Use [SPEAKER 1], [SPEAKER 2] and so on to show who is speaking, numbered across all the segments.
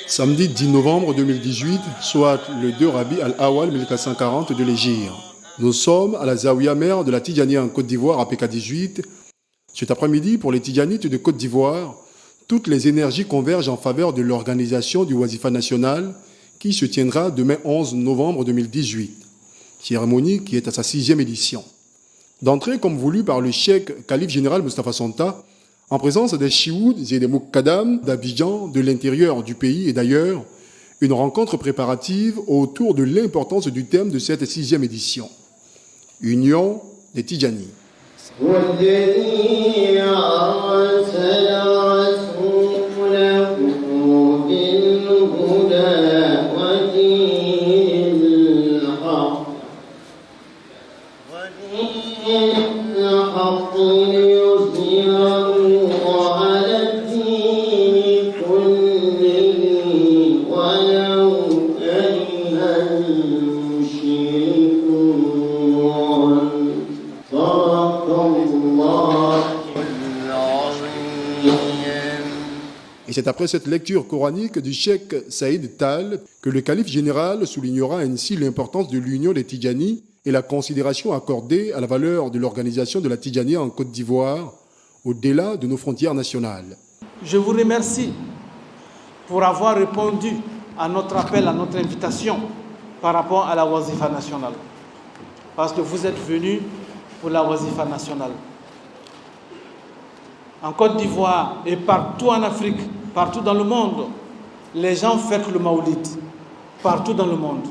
[SPEAKER 1] Samedi 10 novembre 2018, soit le 2 Rabi al-Awal 1440 de l'Hégire. Nous sommes à la Zawiya mère de la Tidjania en Côte d'Ivoire à PK18. Cet après-midi, pour les Tidjanites de Côte d'Ivoire, toutes les énergies convergent en faveur de l'organisation du Wazifa national qui se tiendra demain 11 novembre 2018. Cérémonie qui est à sa 6e édition. D'entrée comme voulu par le cheikh calife général Moustapha Sonta, en présence des Chiouds et des Moukadam d'Abidjan, de l'intérieur du pays et d'ailleurs, une rencontre préparative autour de l'importance du thème de cette 6e édition. Union des Tidjani. Et c'est après cette lecture coranique du cheikh Saïd Tal que le calife général soulignera ainsi l'importance de l'union des Tidjani et la considération accordée à la valeur de l'organisation de la Tidjania en Côte d'Ivoire, au-delà de nos frontières nationales.
[SPEAKER 2] Je vous remercie pour avoir répondu à notre appel, à notre invitation par rapport à la Wazifa nationale. Parce que vous êtes venus pour la Wazifa nationale. En Côte d'Ivoire et partout en Afrique, partout dans le monde, les gens fêtent le Maoulid, partout dans le monde.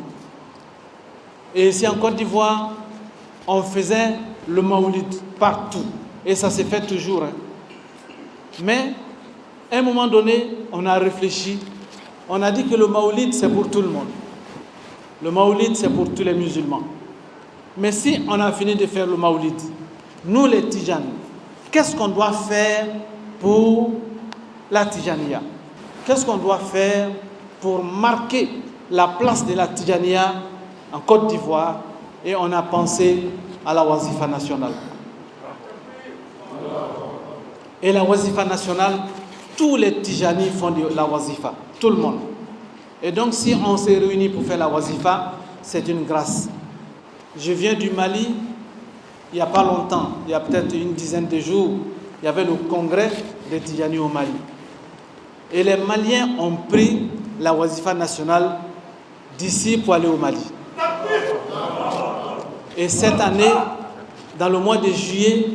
[SPEAKER 2] Et ici en Côte d'Ivoire, on faisait le Maoulid partout. Et ça s'est fait toujours. Mais, à un moment donné, on a réfléchi. On a dit que le Maoulid, c'est pour tout le monde. Le Maoulid, c'est pour tous les musulmans. Mais si on a fini de faire le Maoulid, nous les Tidjani, qu'est-ce qu'on doit faire pour la Tidjania? Qu'est-ce qu'on doit faire pour marquer la place de la Tidjania en Côte d'Ivoire? Et on a pensé à la Wazifa nationale. Et la Wazifa nationale, tous les Tidjani font de la Wazifa, tout le monde. Et donc si on s'est réunis pour faire la Wazifa, c'est une grâce. Je viens du Mali, il n'y a pas longtemps, il y a peut-être une dizaine de jours, il y avait le congrès des Tidjani au Mali. Et les Maliens ont pris la Wazifa nationale d'ici pour aller au Mali. Et cette année, dans le mois de juillet,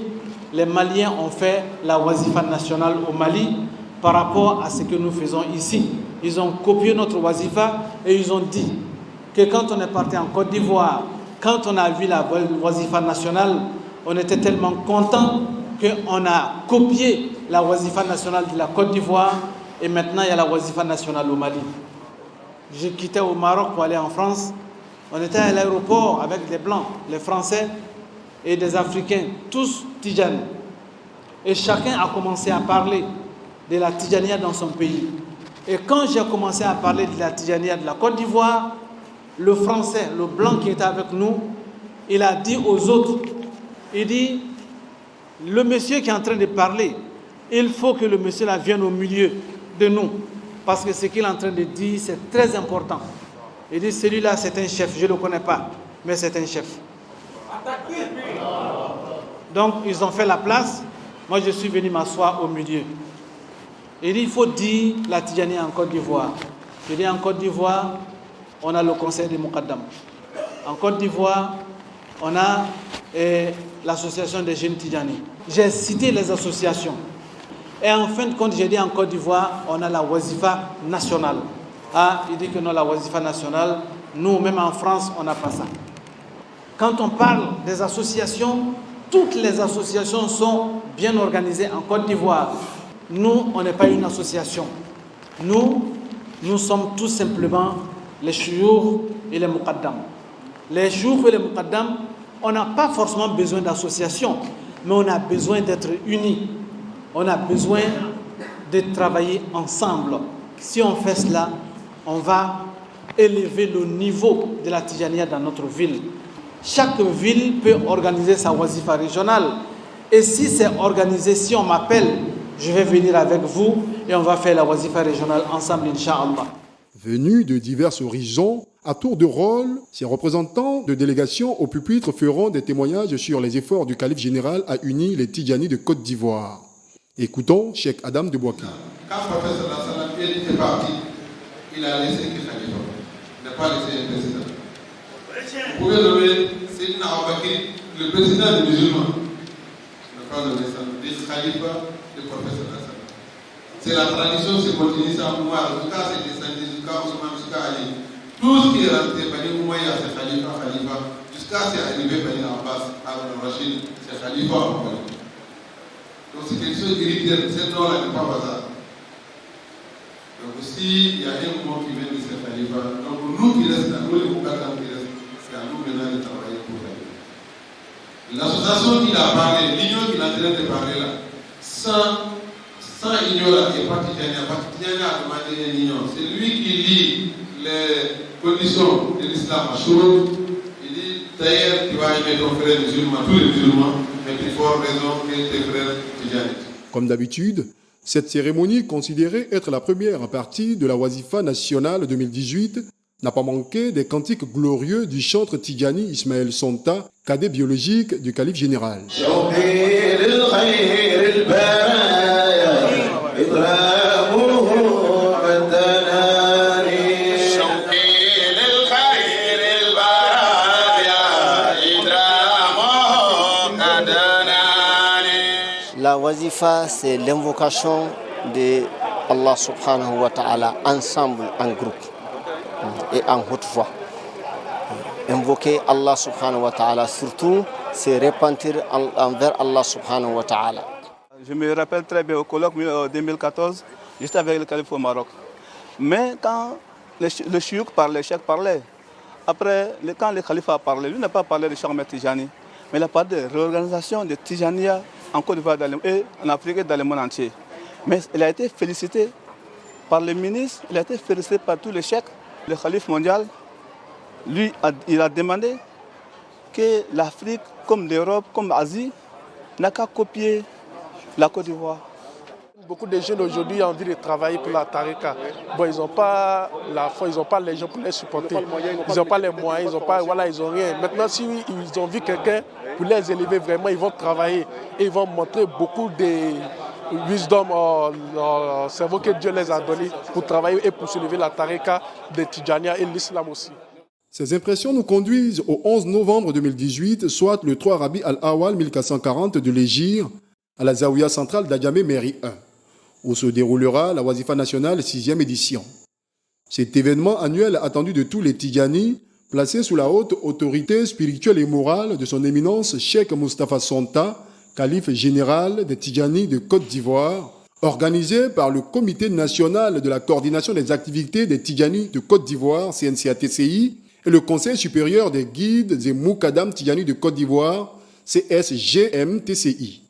[SPEAKER 2] les Maliens ont fait la Wazifa nationale au Mali par rapport à ce que nous faisons ici. Ils ont copié notre Wazifa et ils ont dit que quand on est parti en Côte d'Ivoire, quand on a vu la Wazifa nationale, on était tellement contents qu'on a copié la Wazifa nationale de la Côte d'Ivoire et maintenant il y a la Wazifa nationale au Mali. J'ai quitté au Maroc pour aller en France. On était à l'aéroport avec des Blancs, les Français et des Africains, tous Tidjani. Et chacun a commencé à parler de la Tidjania dans son pays. Et quand j'ai commencé à parler de la Tidjania de la Côte d'Ivoire, le Français, le Blanc qui était avec nous, il a dit aux autres, il dit, le monsieur qui est en train de parler, il faut que le monsieur là vienne au milieu de nous. Parce que ce qu'il est en train de dire, c'est très important. Il dit, celui-là, c'est un chef. Je ne le connais pas, mais c'est un chef. Donc, ils ont fait la place. Moi, je suis venu m'asseoir au milieu. Il dit, il faut dire la Tidjania en Côte d'Ivoire. Je dis, en Côte d'Ivoire, on a le conseil des Moukadam. En Côte d'Ivoire, on a l'association des jeunes Tidjani. J'ai cité les associations. Et en fin de compte, j'ai dit en Côte d'Ivoire, on a la Wazifa nationale. Ah, il dit que non, la Wazifa nationale, nous, même en France, on n'a pas ça. Quand on parle des associations, toutes les associations sont bien organisées en Côte d'Ivoire. Nous, on n'est pas une association. Nous sommes tout simplement les chouyours et les Moukadam. Les chouyours et les Moukadam, on n'a pas forcément besoin d'association, mais on a besoin d'être unis. On a besoin de travailler ensemble. Si on fait cela, on va élever le niveau de la Tidjania dans notre ville. chaque ville peut organiser sa wazifa régionale. Et si c'est organisé, si on m'appelle, je vais venir avec vous et on va faire la wazifa régionale ensemble, Inch'Allah.
[SPEAKER 1] Venus de divers horizons, à tour de rôle, ces représentants de délégation au pupitre feront des témoignages sur les efforts du calife général à unir les Tidjani de Côte d'Ivoire. Écoutons Cheikh Adam de Bouaki.
[SPEAKER 3] Quand le professeur Hassan est parti, il a laissé que Khalifa. Il n'a pas laissé un président. Vous pouvez nommer Sayyidina Aboubakri, le président des musulmans. Il n'a pas nommé ça. Il dit Khalifa, le professeur Hassan. C'est la tradition, c'est continue ça. Moi, en tout cas, c'est descendu jusqu'à Ousmane, jusqu'à Ali. Tout ce qui est rentré, Bani Oumaya, c'est Khalifa, jusqu'à c'est arrivé Bani Abbas, Harun Rachid, c'est Khalifa. Donc c'est quelque chose d'irrité, cette nom-là n'est pas hasard. Donc aussi, il y a un mot qui vient de ce Khalifa. Donc pour nous qui restons, nous les Moukatans qui restent, c'est à nous maintenant de travailler pour Khalifa. L'association qu'il a parlé, l'union qu'il est en train de parler là, sans union là, il n'y a pas Tidjani a demandé une union. C'est lui qui lit les conditions de l'islam à Chourou. Il dit d'ailleurs tu vas aimer ton frère musulman, tous les musulmans, mais plus fort raison que tes frères Tidjani.
[SPEAKER 1] Comme d'habitude, cette cérémonie, considérée être la première partie de la Wazifa nationale 2018, n'a pas manqué des cantiques glorieux du chantre Tidjani Ismaël Sonta, cadet biologique du calife général.
[SPEAKER 4] La wazifa, c'est l'invocation de Allah subhanahu wa ta'ala ensemble, en groupe et en haute voix. Invoquer Allah subhanahu wa ta'ala, surtout, c'est repentir envers Allah subhanahu wa ta'ala.
[SPEAKER 5] Je me rappelle très bien au colloque 2014, juste avec le calife au Maroc. Mais quand le chiouk parlait, le cheikh parlait, après, quand le calife a parlé, lui n'a pas parlé de Cheikh Ahmed Tidjani, mais il a parlé de réorganisation de Tidjaniya en Côte d'Ivoire et en Afrique et dans le monde entier. Mais il a été félicité par le ministre, il a été félicité par tous les cheikhs. Le calife mondial, lui, il a demandé que l'Afrique, comme l'Europe, comme l'Asie, n'a qu'à copier la Côte d'Ivoire.
[SPEAKER 6] Beaucoup de jeunes aujourd'hui ont envie de travailler pour la Tarika. Bon, ils n'ont pas la foi, ils n'ont pas les gens pour les supporter. Ils n'ont pas les moyens, ils n'ont rien. Maintenant, si ils ont vu quelqu'un pour les élever vraiment, ils vont travailler et ils vont montrer beaucoup de wisdom, le cerveau que Dieu les a donné pour travailler et pour soulever la Tarika de Tidjania et l'islam aussi.
[SPEAKER 1] Ces impressions nous conduisent au 11 novembre 2018, soit le 3 Rabi al-Awal 1440 de l'Égypte, à la Zaouia centrale d'Adjamé Mairie 1, où se déroulera la Wazifa nationale 6e édition. Cet événement annuel attendu de tous les Tidjani, placé sous la haute autorité spirituelle et morale de son éminence Cheikh Moustapha Sonta, calife général des Tidjani de Côte d'Ivoire, organisé par le Comité national de la coordination des activités des Tidjani de Côte d'Ivoire, CNCA-TCI, et le Conseil supérieur des guides et Moukadam Tidjani de Côte d'Ivoire, CSGM-TCI.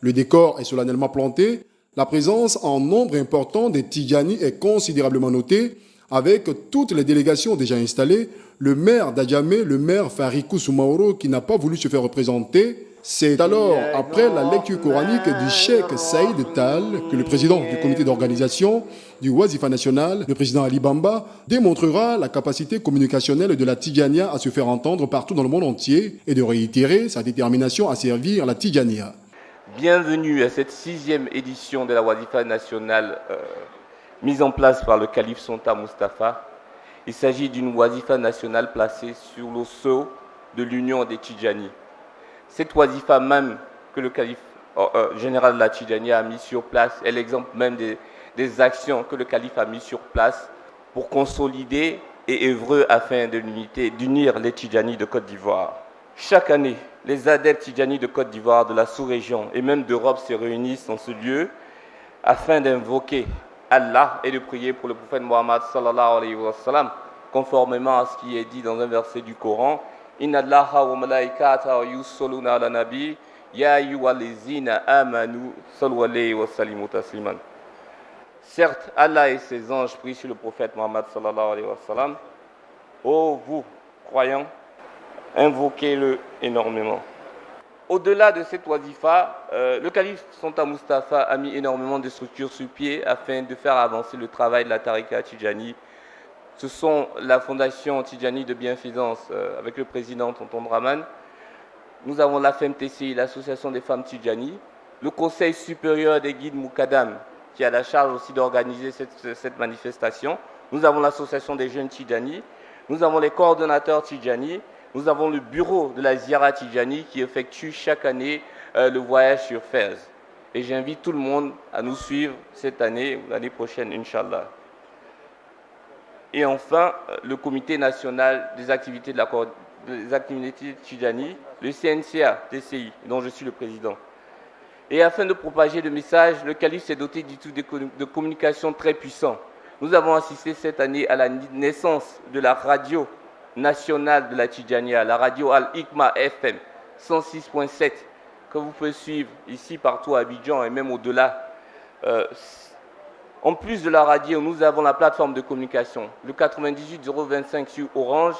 [SPEAKER 1] Le décor est solennellement planté, la présence en nombre important des Tidjani est considérablement notée, avec toutes les délégations déjà installées, le maire d'Adjamé, le maire Farikou Soumaoro, qui n'a pas voulu se faire représenter. C'est alors, après la lecture coranique du cheikh Saïd Tal, que le président du comité d'organisation du Wazifa national, le président Ali Bamba, démontrera la capacité communicationnelle de la Tidjania à se faire entendre partout dans le monde entier et de réitérer sa détermination à servir la Tidjania.
[SPEAKER 7] Bienvenue à cette 6e édition de la Wazifa nationale mise en place par le calife Sonta Moustapha. Il s'agit d'une Wazifa nationale placée sur le sceau de l'Union des Tidjani. Cette Wazifa même que le calife général de la Tidjani a mis sur place est l'exemple même des actions que le calife a mis sur place pour consolider et œuvrer afin d'unir les Tidjani de Côte d'Ivoire. Chaque année, les adeptes Tidjani de Côte d'Ivoire, de la sous-région et même d'Europe se réunissent en ce lieu afin d'invoquer Allah et de prier pour le prophète Mohammed sallallahu alayhi wa sallam, conformément à ce qui est dit dans un verset du Coran. Inna Allaha wa malaikatahu yusalluna ala nabi ya ayyuhallazina amanu sallu alayhi wa sallimu tasliman. Certes, Allah et ses anges prient sur le prophète Mohammed sallallahu alayhi wa sallam. Ô vous, croyants, invoquez-le énormément. Au-delà de cette wazifa, le calife Santa Mustafa a mis énormément de structures sur pied afin de faire avancer le travail de la Tariqa Tidjani. Ce sont la fondation Tidjani de bienfaisance avec le président Tonton Draman. Nous avons la FMTCI, l'association des femmes Tidjani, le Conseil supérieur des guides Moukadam, qui a la charge aussi d'organiser cette manifestation. Nous avons l'association des jeunes Tidjani, nous avons les coordonnateurs Tidjani, nous avons le bureau de la Ziara Tidjani qui effectue chaque année le voyage sur Fès. Et j'invite tout le monde à nous suivre cette année ou l'année prochaine, Inch'Allah. Et enfin, le comité national des activités Tidjani, le CNCA-TCI, dont je suis le président. Et afin de propager le message, le calife s'est doté d'outils de communication très puissants. Nous avons assisté cette année à la naissance de la radio nationale de la Tidjania, la radio Al-Hikma FM 106.7, que vous pouvez suivre ici, partout à Abidjan et même au-delà. En plus de la radio, nous avons la plateforme de communication, le 98 025 sur Orange,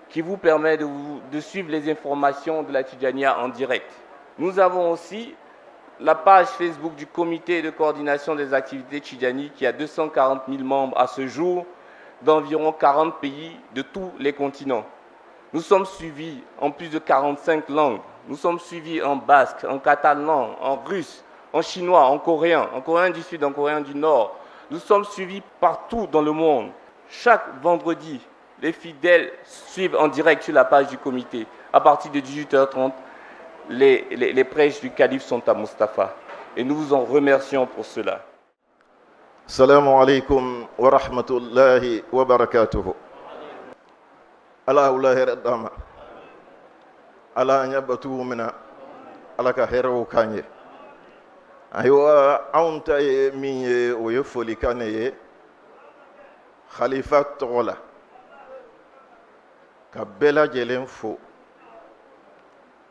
[SPEAKER 7] qui vous permet de suivre les informations de la Tidjania en direct. Nous avons aussi la page Facebook du comité de coordination des activités Tidjani qui a 240 000 membres à ce jour d'environ 40 pays de tous les continents. Nous sommes suivis en plus de 45 langues. Nous sommes suivis en basque, en catalan, en russe, en chinois, en coréen du Sud, en coréen du Nord. Nous sommes suivis partout dans le monde. Chaque vendredi, les fidèles suivent en direct sur la page du comité. À partir de 18h30, les prêches du calife Santa Mustafa. Et nous vous en remercions pour cela.
[SPEAKER 8] Assalamu alaikum wa rahmatullahi wa barakatuhu. Ala ulahi radama. Ala nyabatu mina. Ala ka hero kanye. Aywa aunta ye minye oye foli kane ye. Khalifa tola. Ka bela jelen fo.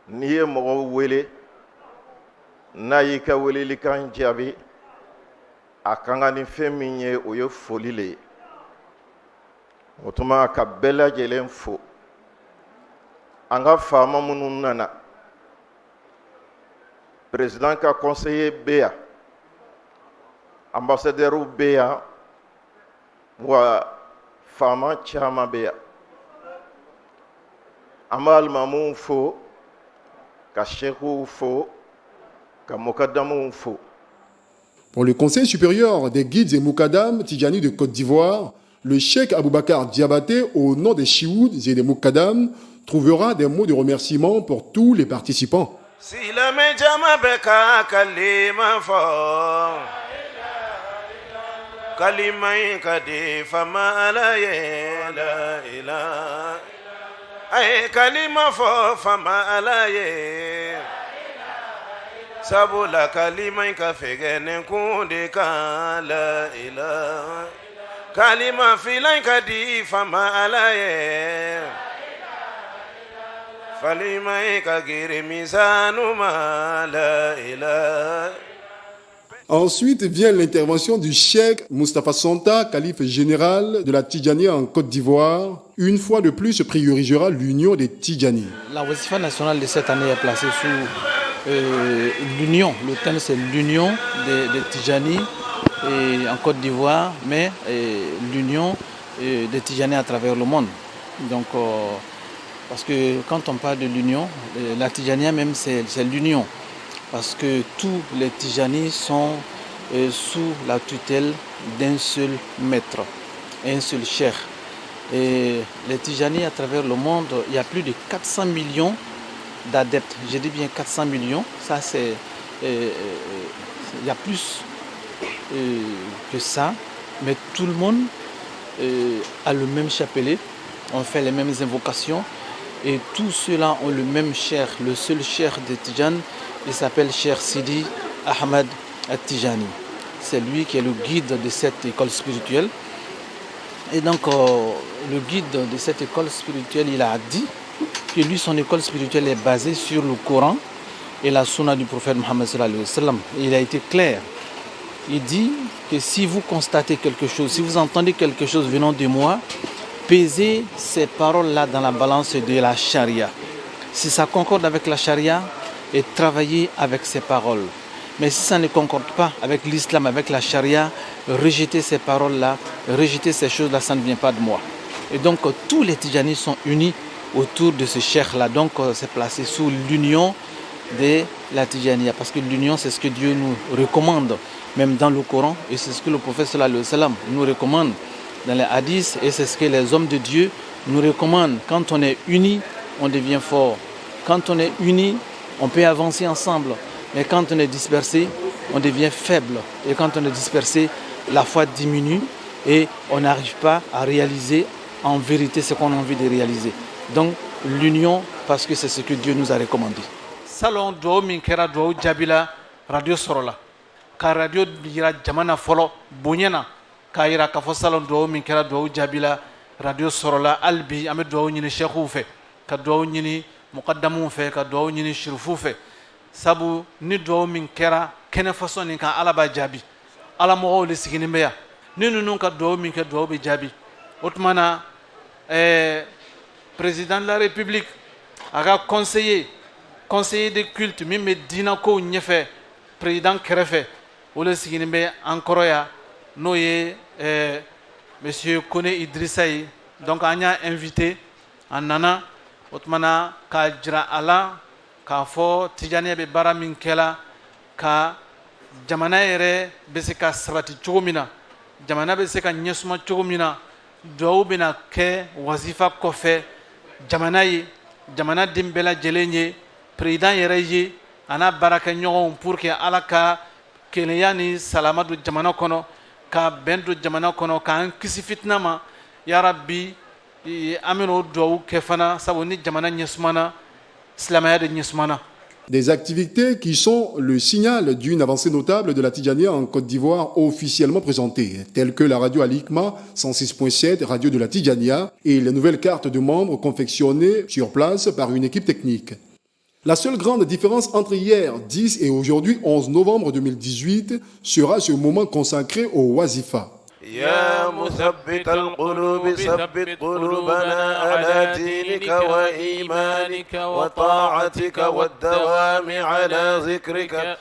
[SPEAKER 8] Niye mɔgɔ wele n'a y'i ka welelikan jaabi a ka kan ni fɛn min ye o ye foli le ye o tuma ka bɛɛ lajɛlen fo an ka faama minnu nana président ka conseiller bɛ yan ambassadeur bɛ yan wa faama caman bɛ yan an b'a alimamuw fo
[SPEAKER 1] Pour le Conseil supérieur des guides et Moukadam Tidjani de Côte d'Ivoire, le cheikh Aboubakar Diabaté, au nom des Chiouds et des Moukadam, trouvera des mots de remerciement pour tous les participants.
[SPEAKER 9] Ay kalima fo fama alaye sabula kalima ka fegene kunde kala ila kalima filan ka di fama alaye falima ka gire misanu mala ila.
[SPEAKER 1] Ensuite vient l'intervention du cheikh Moustapha Santa, calife général de la Tidjani en Côte d'Ivoire. Une fois de plus, se priorisera l'union des Tidjani.
[SPEAKER 2] La wazifa nationale de cette année est placée sous l'union. Le thème, c'est l'union des Tidjani en Côte d'Ivoire, mais l'union des Tidjani à travers le monde. Donc, parce que quand on parle de l'union, la Tidjania même, c'est l'union. Parce que tous les Tidjani sont sous la tutelle d'un seul maître, un seul cheikh. Et les Tidjani à travers le monde, il y a plus de 400 millions d'adeptes. Je dis bien 400 millions, ça c'est... il y a plus que ça, mais tout le monde a le même chapelet, on fait les mêmes invocations, et tous ceux-là ont le même cheikh, le seul cheikh des Tidjani. Il s'appelle Cheikh Sidi Ahmed At-Tidjani. C'est lui qui est le guide de cette école spirituelle. Et donc, le guide de cette école spirituelle, il a dit que lui, son école spirituelle est basée sur le Coran et la Sunna du prophète Mohammed sallallahu alayhi wa sallam. Et il a été clair. Il dit que si vous constatez quelque chose, si vous entendez quelque chose venant de moi, peser ces paroles-là dans la balance de la charia. Si ça concorde avec la charia, et travailler avec ces paroles. Mais si ça ne concorde pas avec l'islam, avec la charia, rejeter ces paroles-là, rejeter ces choses-là, ça ne vient pas de moi. Et donc tous les Tidjanis sont unis autour de ce cheikh-là. Donc c'est placé sous l'union de la Tidjania. Parce que l'union, c'est ce que Dieu nous recommande, même dans le Coran. Et c'est ce que le prophète sallallahu alayhi wa sallam nous recommande dans les hadiths. Et c'est ce que les hommes de Dieu nous recommandent. Quand on est unis, on devient fort. Quand on est unis, on peut avancer ensemble. Mais quand on est dispersé, on devient faible. Et quand on est dispersé, la foi diminue et on n'arrive pas à réaliser en vérité ce qu'on a envie de réaliser. Donc l'union, parce que c'est ce que Dieu nous a recommandé. Salon do min kera do jabila radio sorola. Ka radio bira jamana folo bunyana. Ka ira ka fo salon do min kera do jabila radio sorola albi ame do nyini cheikhou fe. Ka do nyini muqaddamu fe ka do nyini shirfu fe. Sabu ni do min kera kene façon ni ka alaba jabi. Ala mo le sigini meya. Ni nunu ka do min ke do be jabi. Otmana président de la République aga conseiller de culte mi medina ko nyefe président kerefe wala sigini be encore ya no ye monsieur Kone Idrissaï donc anya invité anana otmana ka jira ala ka fo tijane be baramin kela ka jamana yere be se ka srati chogomina jamana be se ka nyesuma chogomina do bina ke wazifa kofe jamana dimbela jelenye président yere yi ana baraka nyon pour que alaka keleyani salamatu jamana kono ka bendo jamana kono ka an kisi fitnama ya rabbi amino do ke fana saboni jamana nyesmana islamaya de nyesmana.
[SPEAKER 1] Des activités qui sont le signal d'une avancée notable de la Tidjania en Côte d'Ivoire officiellement présentée, telles que la radio Al-Hikma 106.7, radio de la Tidjania, et les nouvelles cartes de membres confectionnées sur place par une équipe technique. La seule grande différence entre hier 10 et aujourd'hui 11 novembre 2018 sera ce moment consacré au Wazifa.
[SPEAKER 9] يا مثبت القلوب ثبت قلوبنا على دينك وإيمانك وطاعتك والدوام على ذكرك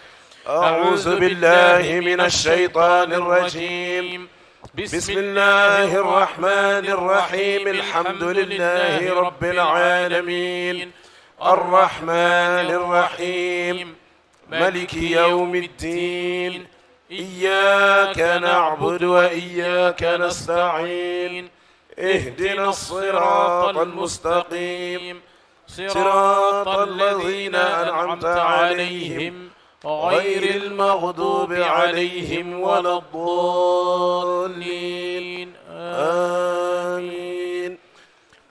[SPEAKER 9] أعوذ بالله من الشيطان الرجيم بسم الله الرحمن الرحيم الحمد لله رب العالمين الرحمن الرحيم ملك يوم الدين إياك نعبد وإياك نستعين اهدنا الصراط المستقيم صراط الذين أنعمت عليهم غير المغضوب عليهم ولا الضالين آمين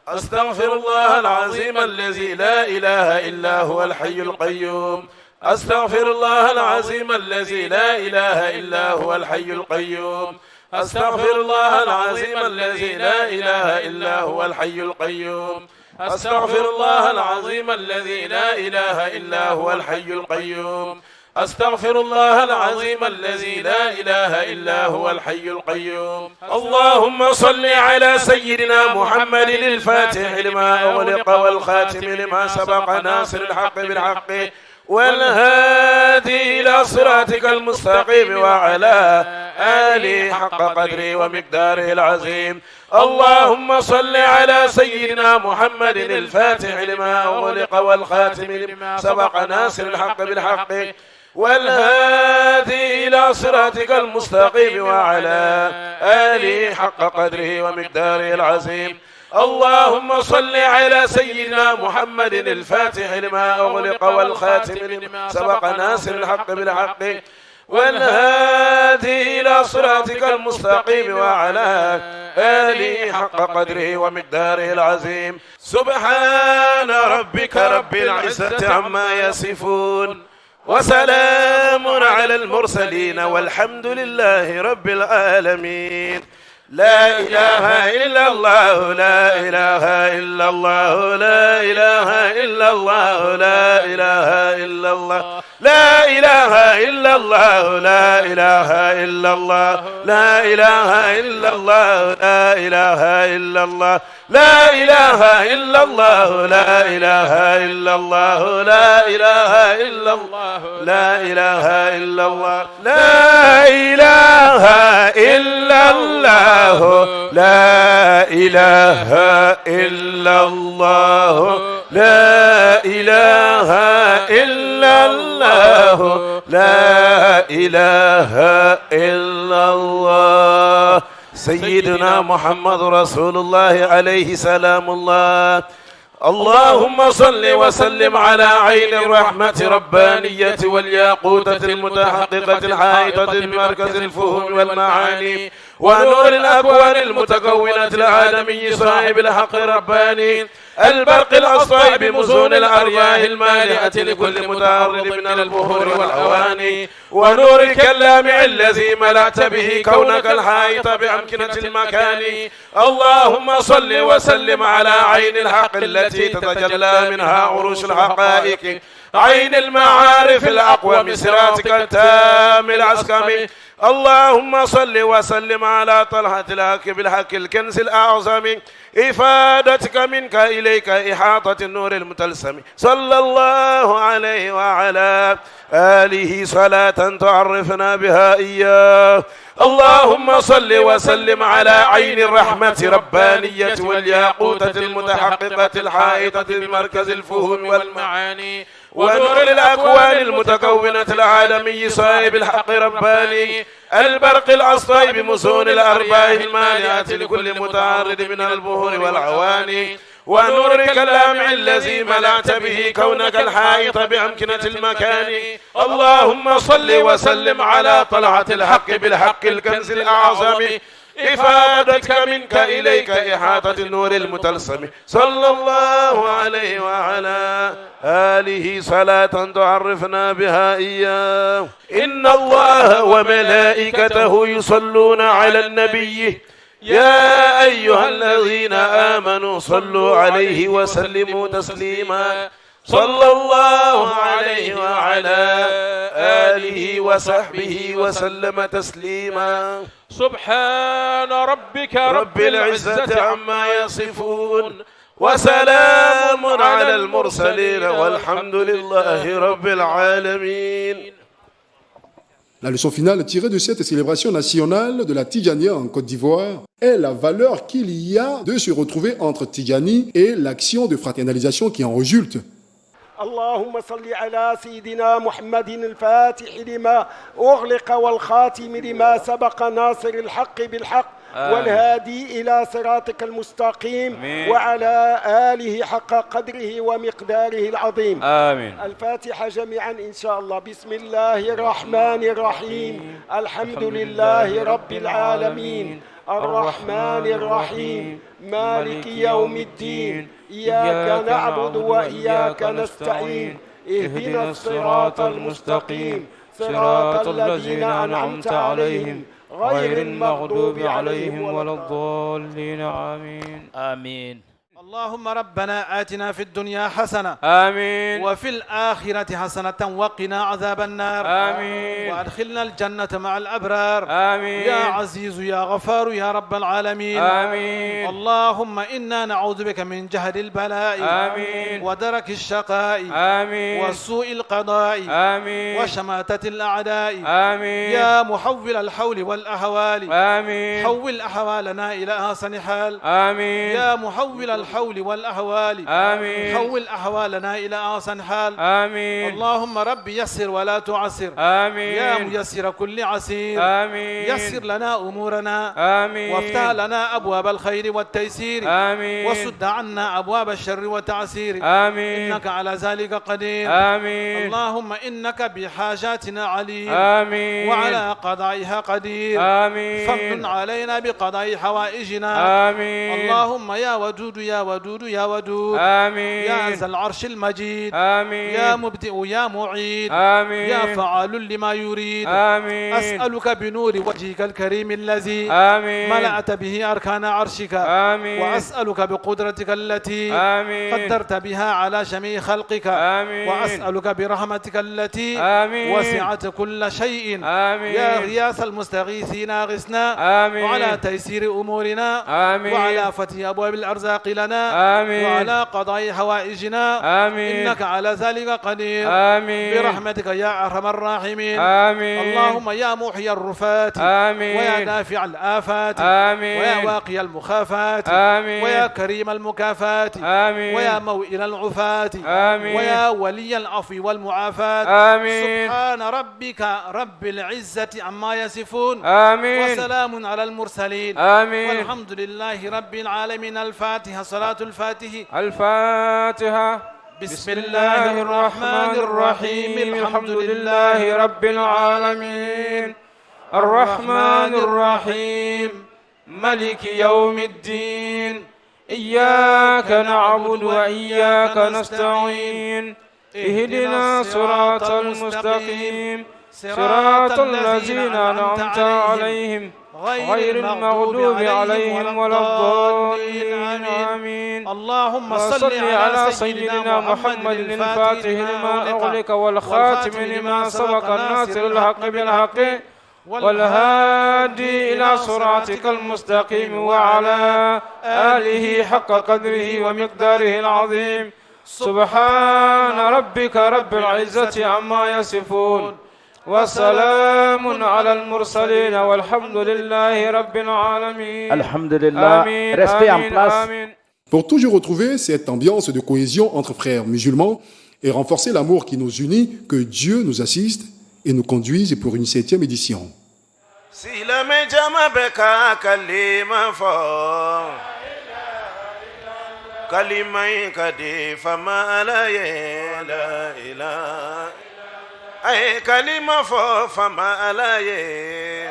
[SPEAKER 9] أستغفر الله العظيم الذي لا إله إلا هو الحي القيوم أستغفر الله العظيم الذي لا إله إلا هو الحي القيوم أستغفر الله العظيم الذي لا إله إلا هو الحي القيوم أستغفر الله العظيم الذي لا إله إلا هو الحي القيوم أستغفر الله العظيم الذي لا إله إلا هو الحي القيوم اللهم صل على سيدنا محمد الفاتح لما أغلق والخاتم لما سبق ناصر الحق بالحق والهادي إلى صراطك المستقيم وعلى آله حق قدره ومقداره العظيم اللهم صل على سيدنا محمد الفاتح لما أغلق والخاتم لما سبق ناصر الحق بالحق والهادي إلى صراطك المستقيم وعلى آله حق قدره ومقداره العظيم اللهم صل على سيدنا محمد الفاتح لما أغلق والخاتم لما سبق ناصر الحق بالحق والهادي إلى صراطك المستقيم وعلى آله حق قدره ومقداره العظيم سبحان ربك رب العزة عما يصفون وسلام على المرسلين والحمد لله رب العالمين لا إله إلا الله لا إله إلا الله لا إله إلا الله لا إله إلا الله لا إله إلا الله لا إله إلا الله لا إله إلا الله لا إله إلا الله لا إله إلا الله لا إله إلا الله لا إله إلا الله لا إله إلا الله لا إله إلا الله لا إله إلا الله لا إله إلا الله لا إله إلا الله سيدنا محمد رسول الله عليه سلام الله. اللهم صل وسلم على عين الرحمة ربانية والياقوتة المتحققة الحائطة بمركز الفهم والمعاني ونور الأكوان المتكونة الآدمي صاحب الحق الرباني البرق الأصفى بمزون الأرياح المالئة لكل متعرض من البحور والأواني ونورك اللامع الذي ملأت به كونك الحائط بأمكنة المكان. اللهم صل وسلم على عين الحق التي تتجلى منها عروش الحقائق عين المعارف الأقوى صراطك التام العسكم. اللهم صل وسلم على طلحة الحق بالحق الكنز الأعظم إفادتك منك إليك إحاطة النور المتلسم صلى الله عليه وعلى آله صلاة تعرفنا بها إياه. اللهم صل وسلم على عين الرحمة ربانية والياقوتة المتحققة الحائطة بمركز الفهم والمعاني ونور الأكوان المتكونة العالمي صاحب الحق رباني البرق الأصفى بمسون الأرباح المانعة لكل متعرض من البهور والعواني ونورك اللامع الذي ملأت به كونك الحائط بأمكنة المكان. اللهم صل وسلم على طلعة الحق بالحق الكنز الأعظم إفادتك منك إليك إحاطة النور المتلسم صلى الله عليه وعلى آله صلاة تعرفنا بها إياه. إن الله وملائكته يصلون على النبي يا أيها الذين آمنوا صلوا عليه وسلموا تسليما صلى الله عليه وعلى آله وصحبه وسلم تسليما. سبحان ربك رب العزة عما يصفون وسلام على المرسلين والحمد لله رب العالمين.
[SPEAKER 1] La leçon finale tirée de cette célébration nationale de la Tidjania en Côte d'Ivoire est la valeur qu'il y a de se retrouver entre Tidjani et l'action de fraternalisation qui en résulte.
[SPEAKER 10] اللهم صل على سيدنا محمد الفاتح لما أغلق والخاتم لما سبق ناصر الحق بالحق والهادي إلى صراطك المستقيم وعلى آله حق قدره ومقداره العظيم. آمين. الفاتحة جميعا إن شاء الله. بسم الله الرحمن الرحيم. الحمد لله رب العالمين الرحمن الرحيم مالك يوم الدين إياك نعبد وإياك نستعين اهدنا الصراط المستقيم صراط الذين أنعمت عليهم غير المغضوب عليهم ولا الضالين. آمين
[SPEAKER 2] آمين. اللهم ربنا آتنا في الدنيا حسنة
[SPEAKER 11] آمين
[SPEAKER 2] وفي الآخرة حسنة وقنا عذاب النار
[SPEAKER 11] آمين
[SPEAKER 2] وأدخلنا الجنة مع الأبرار
[SPEAKER 11] آمين
[SPEAKER 2] يا عزيز يا غفار يا رب العالمين
[SPEAKER 11] آمين.
[SPEAKER 2] اللهم إنا نعوذ بك من جهد البلاء
[SPEAKER 11] آمين
[SPEAKER 2] ودرك الشقاء
[SPEAKER 11] آمين
[SPEAKER 2] وسوء القضاء
[SPEAKER 11] آمين
[SPEAKER 2] وشماتة الأعداء
[SPEAKER 11] آمين.
[SPEAKER 2] يا محول الحول والأهوال
[SPEAKER 11] آمين
[SPEAKER 2] حول أحوالنا إلى أحسن حال
[SPEAKER 11] آمين.
[SPEAKER 2] يا محول الحول والأهوال
[SPEAKER 11] آمين
[SPEAKER 2] حول أحوالنا إلى أحسن حال
[SPEAKER 11] آمين.
[SPEAKER 2] اللهم رب يسر ولا تعسر
[SPEAKER 11] آمين
[SPEAKER 2] يا ميسر كل عسير
[SPEAKER 11] آمين.
[SPEAKER 2] يسر لنا أمورنا
[SPEAKER 11] آمين
[SPEAKER 2] وافتح لنا أبواب الخير والتيسير
[SPEAKER 11] آمين
[SPEAKER 2] وسد عنا أبواب الشر والتعسير
[SPEAKER 11] آمين.
[SPEAKER 2] إنك على ذلك قدير
[SPEAKER 11] آمين.
[SPEAKER 2] اللهم إنك بحاجاتنا عليم
[SPEAKER 11] آمين
[SPEAKER 2] وعلى قضائها قدير
[SPEAKER 11] آمين.
[SPEAKER 2] فمن علينا بقضاء حوائجنا
[SPEAKER 11] آمين.
[SPEAKER 2] اللهم يا ودود يا ودود يا ودود
[SPEAKER 11] آمين
[SPEAKER 2] يا ذا العرش المجيد
[SPEAKER 11] آمين
[SPEAKER 2] يا مبدئ يا معيد
[SPEAKER 11] آمين
[SPEAKER 2] يا فعال لما يريد
[SPEAKER 11] آمين
[SPEAKER 2] أسألك بنور وجهك الكريم الذي
[SPEAKER 11] آمين
[SPEAKER 2] ملأت به أركان عرشك
[SPEAKER 11] آمين
[SPEAKER 2] وأسألك بقدرتك التي
[SPEAKER 11] آمين
[SPEAKER 2] قدرت بها على جميع خلقك
[SPEAKER 11] آمين
[SPEAKER 2] وأسألك برحمتك التي
[SPEAKER 11] آمين
[SPEAKER 2] وسعت كل شيء
[SPEAKER 11] آمين
[SPEAKER 2] يا غياث المستغيثين أغثنا
[SPEAKER 11] آمين
[SPEAKER 2] وعلى تيسير أمورنا
[SPEAKER 11] آمين
[SPEAKER 2] وعلى فتح أبواب الأرزاق لنا
[SPEAKER 11] آمين
[SPEAKER 2] وعلى قضاء حوائجنا
[SPEAKER 11] آمين
[SPEAKER 2] إنك على ذلك قدير
[SPEAKER 11] آمين
[SPEAKER 2] برحمتك يا أرحم الراحمين
[SPEAKER 11] آمين
[SPEAKER 2] اللهم يا محيي الرفات
[SPEAKER 11] آمين
[SPEAKER 2] ويا دافع الآفات
[SPEAKER 11] آمين
[SPEAKER 2] ويا واقي المخافات
[SPEAKER 11] آمين
[SPEAKER 2] ويا كريم المكافات
[SPEAKER 11] آمين
[SPEAKER 2] ويا موئل العفات
[SPEAKER 11] آمين
[SPEAKER 2] ويا ولي العفو والمعافاة
[SPEAKER 11] آمين
[SPEAKER 2] سبحان ربك رب العزة عما يصفون
[SPEAKER 11] آمين
[SPEAKER 2] وسلام على المرسلين
[SPEAKER 11] آمين
[SPEAKER 2] والحمد لله رب العالمين. الفاتحة صلاة الفاتح.
[SPEAKER 11] الفاتحة.
[SPEAKER 2] بسم الله الرحمن الرحيم الحمد لله رب العالمين الرحمن الرحيم ملك يوم الدين إياك نعبد وإياك نستعين اهدنا صراط المستقيم صراط الذين أنعمت عليهم غير المغضوب عليهم ولا الضالين آمين. اللهم صل على سيدنا محمد الفاتح لما أغلق والخاتم لما سبق الناصر الحق بالحق والهادي إلى صراطك المستقيم وعلى آله حق قدره ومقداره العظيم. سبحان ربك رب العزة عما يصفون وسلام على المرسلين والحمد لله رب العالمين.
[SPEAKER 12] Alhamdulillah. Restez en place.
[SPEAKER 1] Pour toujours retrouver cette ambiance de cohésion entre frères musulmans et renforcer l'amour qui nous unit, que Dieu nous assiste et nous conduise pour une 7e édition.
[SPEAKER 9] Ay kalima fo fama alaye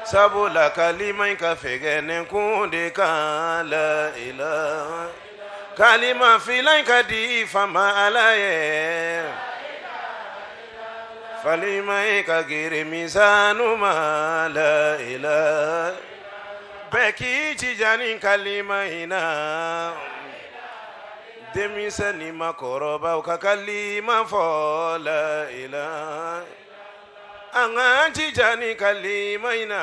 [SPEAKER 9] sabula kalima ka fegene kunde ka la ilaha kalima filan ka di fama alaye falima ka gire misanu ma la ilaha beki tijani kalima ina demisani makoroba ukakalima fo la ilaha anganti jani kalima ina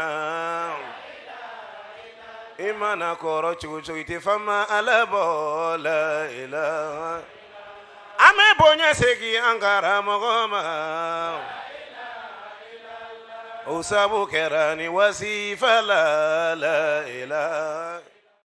[SPEAKER 9] imana koro chuchu itifama alabo la ilaha ame bonya segi angara mogoma usabu kerani wasifa la ilaha